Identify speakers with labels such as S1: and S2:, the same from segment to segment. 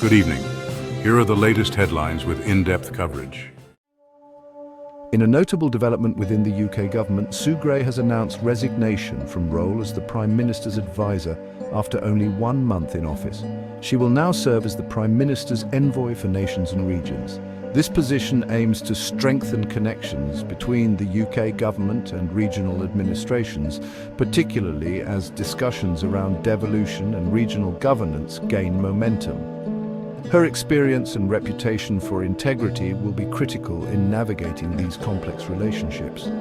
S1: Good evening. Here are the latest headlines with in-depth coverage.
S2: In a notable development within the UK government, Sue Gray has announced resignation from role as the Prime Minister's advisor after only 1 month in office. She will now serve as the Prime Minister's envoy for nations and regions. This position aims to strengthen connections between the UK government and regional administrations, particularly as discussions around devolution and regional governance gain momentum. Her experience and reputation for integrity will be critical in navigating these complex relationships,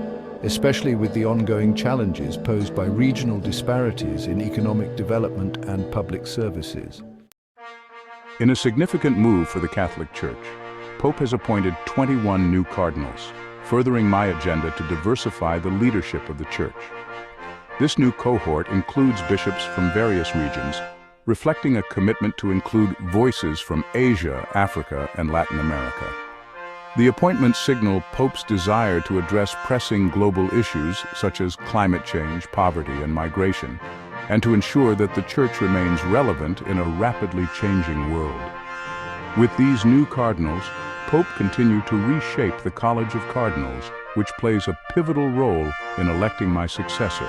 S2: especially with the ongoing challenges posed by regional disparities in economic development and public services.
S1: In a significant move for the Catholic Church, Pope has appointed 21 new cardinals, furthering my agenda to diversify the leadership of the Church. This new cohort includes bishops from various regions, reflecting a commitment to include voices from Asia, Africa, and Latin America. The appointments signal Pope's desire to address pressing global issues such as climate change, poverty, and migration, and to ensure that the Church remains relevant in a rapidly changing world. With these new cardinals, Pope continued to reshape the College of Cardinals, which plays a pivotal role in electing my successor,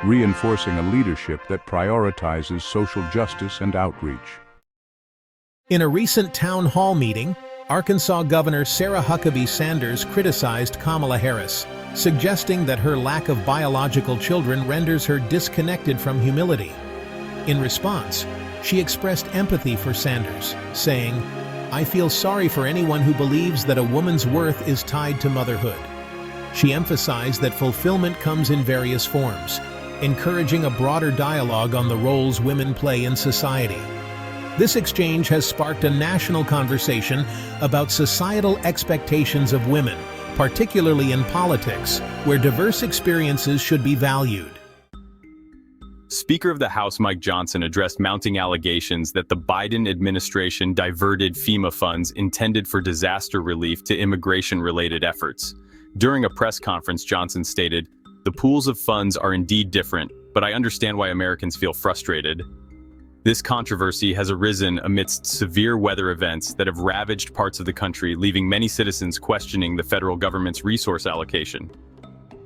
S1: reinforcing a leadership that prioritizes social justice and outreach.
S3: In a recent town hall meeting, Arkansas Governor Sarah Huckabee Sanders criticized Kamala Harris, suggesting that her lack of biological children renders her disconnected from humility. In response, she expressed empathy for Sanders, saying, "I feel sorry for anyone who believes that a woman's worth is tied to motherhood." She emphasized that fulfillment comes in various forms, encouraging a broader dialogue on the roles women play in society. This exchange has sparked a national conversation about societal expectations of women, particularly in politics, where diverse experiences should be valued.
S4: Speaker of the House Mike Johnson addressed mounting allegations that the Biden administration diverted FEMA funds intended for disaster relief to immigration-related efforts. During a press conference, Johnson stated, "The pools of funds are indeed different, but I understand why Americans feel frustrated." This controversy has arisen amidst severe weather events that have ravaged parts of the country, leaving many citizens questioning the federal government's resource allocation.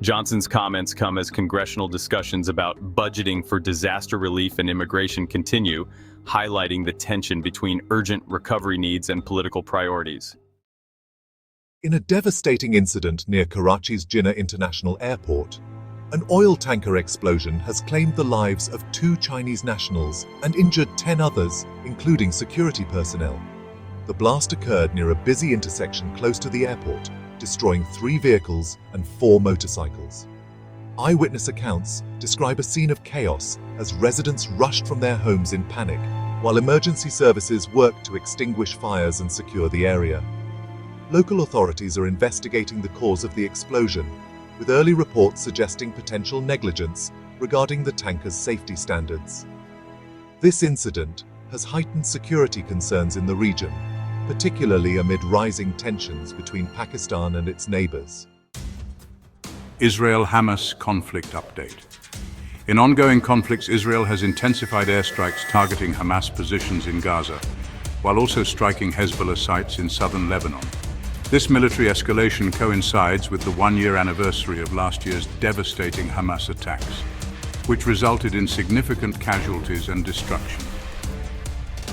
S4: Johnson's comments come as congressional discussions about budgeting for disaster relief and immigration continue, highlighting the tension between urgent recovery needs and political priorities.
S5: In a devastating incident near Karachi's Jinnah International Airport, an oil tanker explosion has claimed the lives of 2 Chinese nationals and injured 10 others, including security personnel. The blast occurred near a busy intersection close to the airport, destroying 3 vehicles and 4 motorcycles. Eyewitness accounts describe a scene of chaos as residents rushed from their homes in panic, while emergency services worked to extinguish fires and secure the area. Local authorities are investigating the cause of the explosion, with early reports suggesting potential negligence regarding the tanker's safety standards. This incident has heightened security concerns in the region, particularly amid rising tensions between Pakistan and its neighbors.
S1: Israel-Hamas conflict update. In ongoing conflicts, Israel has intensified airstrikes targeting Hamas positions in Gaza, while also striking Hezbollah sites in southern Lebanon. This military escalation coincides with the 1-year anniversary of last year's devastating Hamas attacks, which resulted in significant casualties and destruction.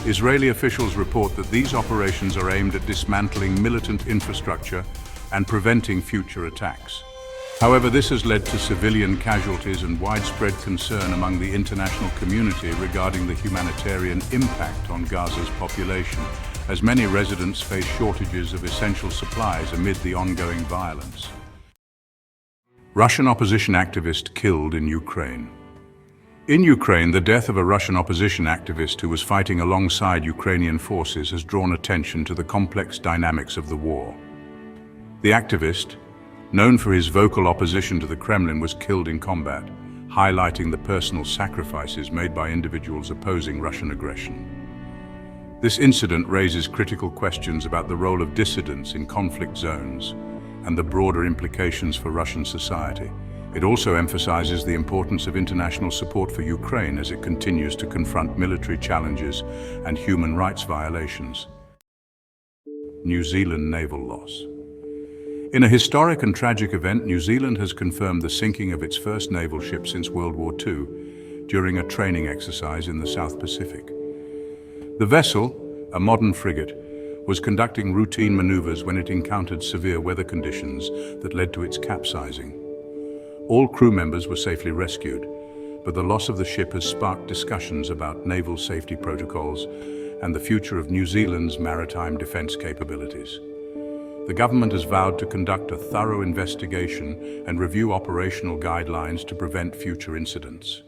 S1: Israeli officials report that these operations are aimed at dismantling militant infrastructure and preventing future attacks. However, this has led to civilian casualties and widespread concern among the international community regarding the humanitarian impact on Gaza's population, as many residents face shortages of essential supplies amid the ongoing violence. Russian opposition activist killed in Ukraine. In Ukraine, the death of a Russian opposition activist who was fighting alongside Ukrainian forces has drawn attention to the complex dynamics of the war. The activist, known for his vocal opposition to the Kremlin, was killed in combat, highlighting the personal sacrifices made by individuals opposing Russian aggression. This incident raises critical questions about the role of dissidents in conflict zones and the broader implications for Russian society, It also emphasizes the importance of international support for Ukraine as it continues to confront military challenges and human rights violations. New Zealand naval loss. In a historic and tragic event, New Zealand has confirmed the sinking of its first naval ship since World War II during a training exercise in the South Pacific. The vessel, a modern frigate, was conducting routine maneuvers when it encountered severe weather conditions that led to its capsizing. All crew members were safely rescued, but the loss of the ship has sparked discussions about naval safety protocols and the future of New Zealand's maritime defense capabilities. The government has vowed to conduct a thorough investigation and review operational guidelines to prevent future incidents.